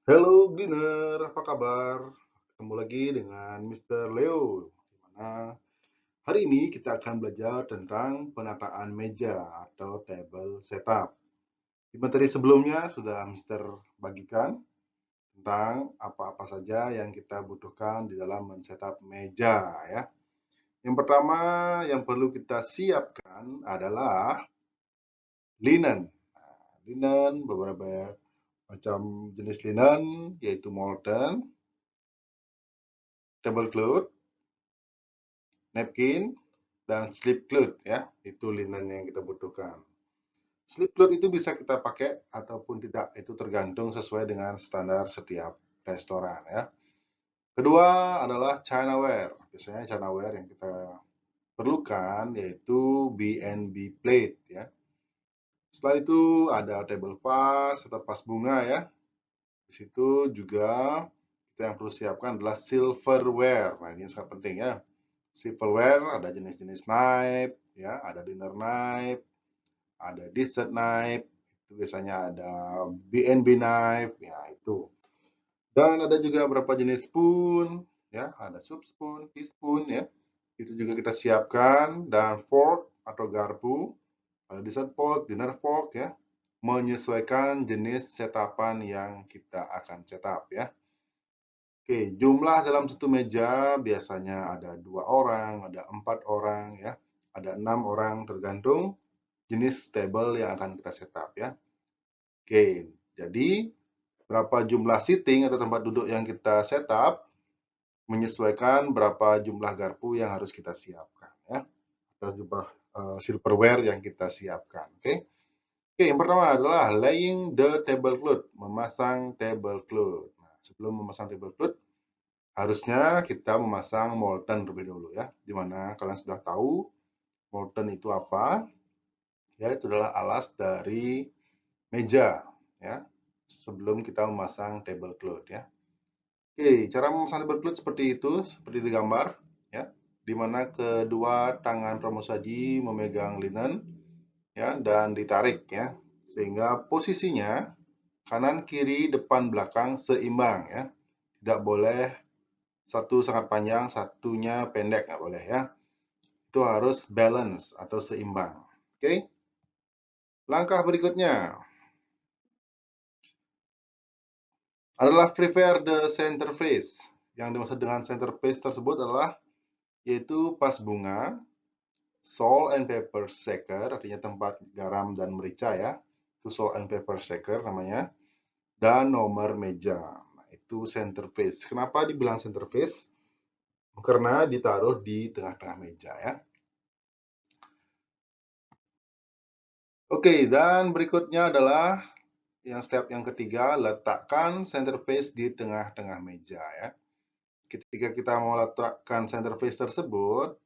Halo Giner, apa kabar? Ketemu lagi dengan Mister Leo. Di mana hari ini kita akan belajar tentang penataan meja atau table setup. Di materi sebelumnya sudah Mister bagikan tentang apa-apa saja yang kita butuhkan di dalam men-setup meja ya. Yang pertama yang perlu kita siapkan adalah linen. Linen beberapa macam jenis linen yaitu molten, tablecloth, napkin, dan slip cloth ya, itu linen yang kita butuhkan. Slip cloth itu bisa kita pakai ataupun tidak, itu tergantung sesuai dengan standar setiap restoran ya. Kedua adalah chinaware. Biasanya chinaware yang kita perlukan yaitu B&B plate ya. Setelah itu ada table vase atau vas bunga ya. Di situ juga kita yang perlu siapkan adalah silverware. Nah, ini sangat penting ya. Silverware ada jenis-jenis knife, ya, ada dinner knife, ada dessert knife, itu biasanya ada B&B knife, ya itu. Dan ada juga beberapa jenis spoon, ya, ada soup spoon, teaspoon, ya, itu juga kita siapkan, dan fork atau garpu, ada dessert fork, dinner fork, ya, menyesuaikan jenis setapan yang kita akan setup, ya. Oke, jumlah dalam satu meja biasanya ada 2 orang, ada 4 orang, ya, ada 6 orang tergantung jenis table yang akan kita setup ya. Oke, jadi berapa jumlah seating atau tempat duduk yang kita setup menyesuaikan berapa jumlah garpu yang harus kita siapkan ya, atau jumlah silverware yang kita siapkan. Oke. Oke, yang pertama adalah laying the tablecloth, memasang tablecloth. Nah, sebelum memasang tablecloth harusnya kita memasang molten terlebih dahulu ya, di mana kalian sudah tahu molten itu apa? Ya, itu adalah alas dari meja ya, sebelum kita memasang tablecloth ya. Oke, cara memasang tablecloth seperti itu, seperti di gambar ya, di mana kedua tangan pramusaji memegang linen ya dan ditarik ya, sehingga posisinya kanan kiri depan belakang seimbang ya. Tidak boleh satu sangat panjang, satunya pendek, nggak boleh ya. Itu harus balance atau seimbang. Oke, langkah berikutnya adalah prepare the center face. Yang dimaksud dengan center face tersebut adalah yaitu pas bunga, salt and pepper shaker, artinya tempat garam dan merica ya. Itu salt and pepper shaker namanya. Dan nomor meja. Nah, itu center face. Kenapa dibilang center face? Karena ditaruh di tengah-tengah meja ya. Oke, dan berikutnya adalah yang step yang ketiga, letakkan center face di tengah-tengah meja ya. Ketika kita mau letakkan center face tersebut,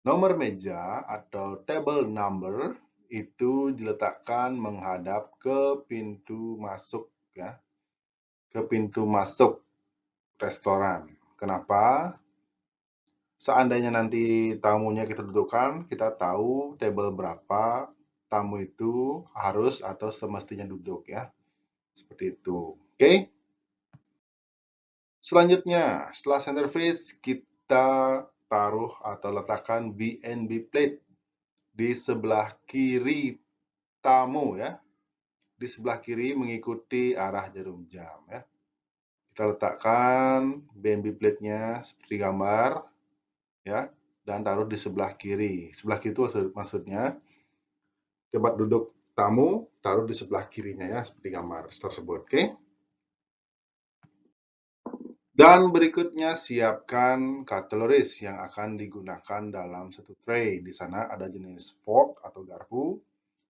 nomor meja atau table number itu diletakkan menghadap ke pintu masuk ya, ke pintu masuk restoran. Kenapa? Seandainya nanti tamunya kita dudukkan, kita tahu table berapa tamu itu harus atau semestinya duduk ya. Seperti itu. Oke? Selanjutnya, setelah center face, kita taruh atau letakkan B&B plate di sebelah kiri tamu ya. Di sebelah kiri mengikuti arah jarum jam ya. Kita letakkan B&B plate-nya seperti gambar ya, dan taruh di sebelah kiri. Sebelah kiri itu maksudnya tempat duduk tamu taruh di sebelah kirinya ya, seperti gambar tersebut. Oke? Dan berikutnya siapkan cutleries yang akan digunakan dalam satu tray. Di sana ada jenis fork atau garpu,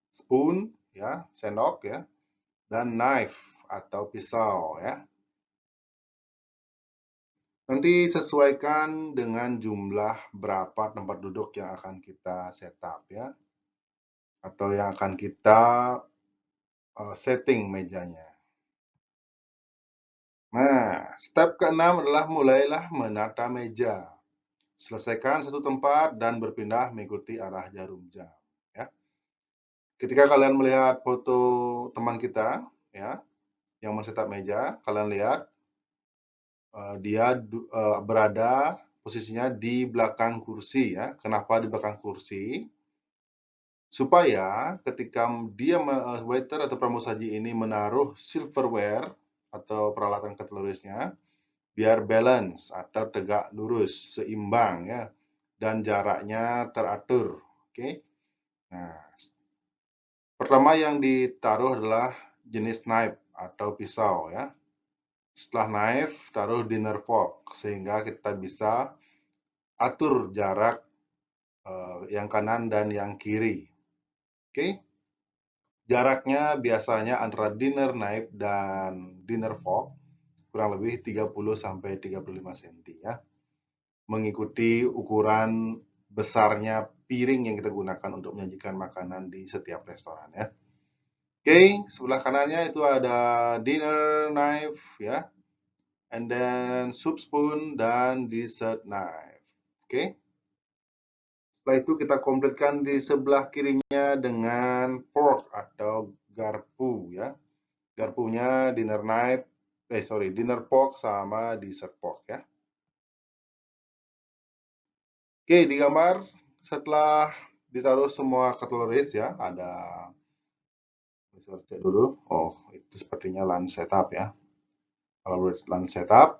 spoon ya, sendok ya, dan knife atau pisau ya. Nanti sesuaikan dengan jumlah berapa tempat duduk yang akan kita setup ya, atau yang akan kita setting mejanya. Nah, step keenam adalah mulailah menata meja. Selesaikan satu tempat dan berpindah mengikuti arah jarum jam. Ya. Ketika kalian melihat foto teman kita, ya, yang men-setup meja, kalian lihat dia berada posisinya di belakang kursi ya. Kenapa di belakang kursi? Supaya ketika dia waiter atau pramusaji ini menaruh silverware atau peralatan cutlery-nya, biar balance atau tegak lurus, seimbang ya, dan jaraknya teratur. Oke. Nah, pertama yang ditaruh adalah jenis knife atau pisau ya. Setelah knife, taruh dinner fork sehingga kita bisa atur jarak yang kanan dan yang kiri. Oke. Jaraknya biasanya antara dinner knife dan dinner fork kurang lebih 30 sampai 35 cm ya. Mengikuti ukuran besarnya piring yang kita gunakan untuk menyajikan makanan di setiap restoran ya. Oke, sebelah kanannya itu ada dinner knife ya, and then soup spoon dan dessert knife. Oke. Setelah itu kita komplitkan di sebelah kirinya dengan fork atau garpu ya. Garpunya dinner knife, dinner fork sama dessert fork ya. Oke, di gambar setelah ditaruh semua cutleries ya, ada bisa cek dulu. Oh, itu sepertinya lunch setup ya. Kalau lunch setup,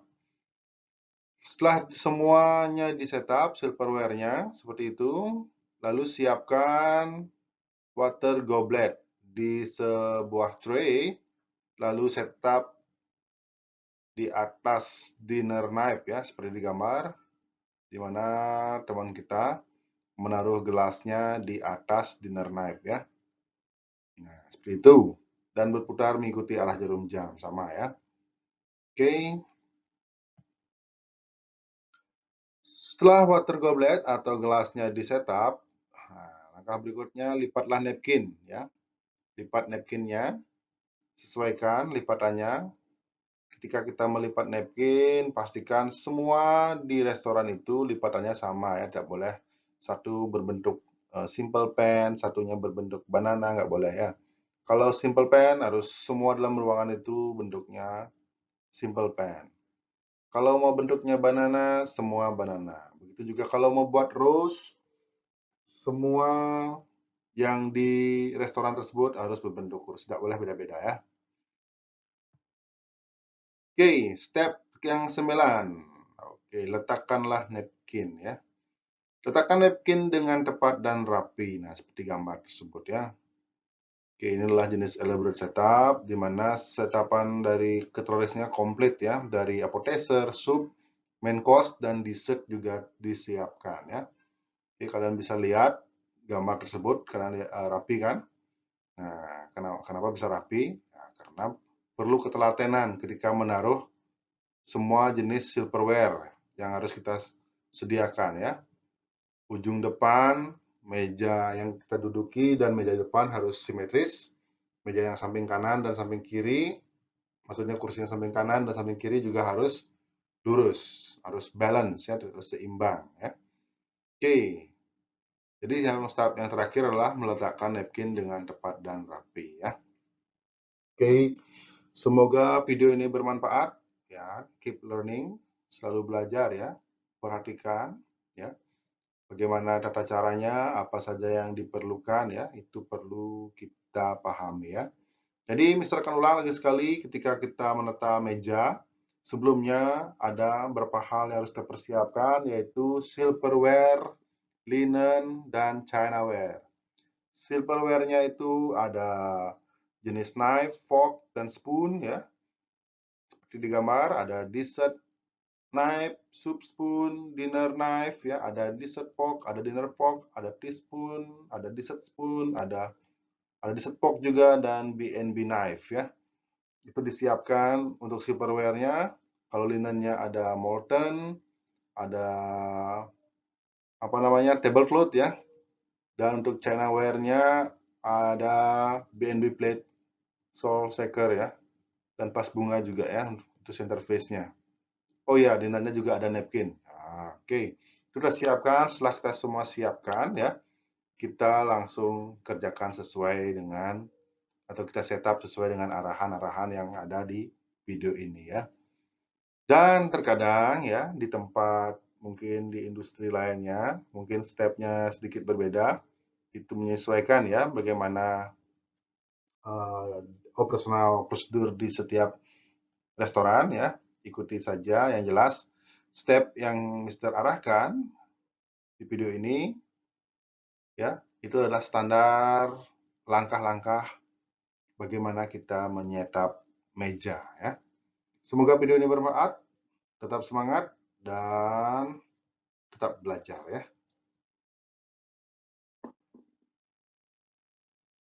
setelah semuanya di setup silverware-nya seperti itu, lalu siapkan water goblet di sebuah tray, lalu setup di atas dinner knife ya, seperti di gambar, di mana teman kita menaruh gelasnya di atas dinner knife ya. Nah, seperti itu. Dan berputar mengikuti arah jarum jam, sama ya. Oke. Setelah water goblet atau gelasnya di setup, langkah berikutnya lipatlah napkin ya. Lipat napkinnya, sesuaikan lipatannya. Ketika kita melipat napkin, pastikan semua di restoran itu lipatannya sama ya, tidak boleh satu berbentuk simple pen, satunya berbentuk banana, nggak boleh ya. Kalau simple pen harus semua dalam ruangan itu bentuknya simple pen. Kalau mau bentuknya banana, semua banana. Begitu juga kalau mau buat rose, semua yang di restoran tersebut harus berbentuk kurus, tidak boleh beda-beda ya. Oke, step yang 9. Oke, letakkanlah napkin ya. Letakkan napkin dengan tepat dan rapi. Nah, seperti gambar tersebut ya. Oke, inilah jenis elaborate setup, di mana setapan dari cutlery-nya komplit ya. Dari appetizer, soup, main course, dan dessert juga disiapkan ya. Oke, kalian bisa lihat gambar tersebut, kalian lihat, rapi kan? Nah, kenapa bisa rapi? Nah, karena perlu ketelatenan ketika menaruh semua jenis silverware yang harus kita sediakan ya. Ujung depan meja yang kita duduki dan meja depan harus simetris. Meja yang samping kanan dan samping kiri, maksudnya kursi yang samping kanan dan samping kiri juga harus lurus, harus balance ya, harus seimbang ya. Oke. Jadi yang step yang terakhir adalah meletakkan napkin dengan tepat dan rapi ya. Oke. Semoga video ini bermanfaat ya. Keep learning, selalu belajar ya. Perhatikan ya. Bagaimana tata caranya, apa saja yang diperlukan ya, itu perlu kita pahami ya. Jadi Mister akan ulang lagi sekali ketika kita menata meja, sebelumnya ada beberapa hal yang harus kita persiapkan, yaitu silverware, linen, dan chinaware. Silverware-nya itu ada jenis knife, fork, dan spoon ya. Seperti di gambar, ada dessert knife, soup spoon, dinner knife ya, ada dessert fork, ada dinner fork, ada teaspoon, ada dessert spoon, ada dessert fork juga dan B&B knife ya. Itu disiapkan untuk silverware-nya. Kalau linennya ada molten, ada apa namanya tablecloth ya. Dan untuk chinaware-nya ada B&B plate, salt shaker ya, dan vas bunga juga ya untuk centerpiece-nya. Oh ya, di dalamnya juga ada napkin. Nah, oke, sudah siapkan. Setelah kita semua siapkan ya, kita langsung kerjakan sesuai dengan atau kita setup sesuai dengan arahan-arahan yang ada di video ini ya. Dan terkadang ya di tempat mungkin di industri lainnya, mungkin stepnya sedikit berbeda, itu menyesuaikan ya bagaimana operasional prosedur di setiap restoran ya. Ikuti saja yang jelas step yang Mister arahkan di video ini ya, itu adalah standar langkah-langkah bagaimana kita menyetap meja ya. Semoga video ini bermanfaat, tetap semangat dan tetap belajar ya.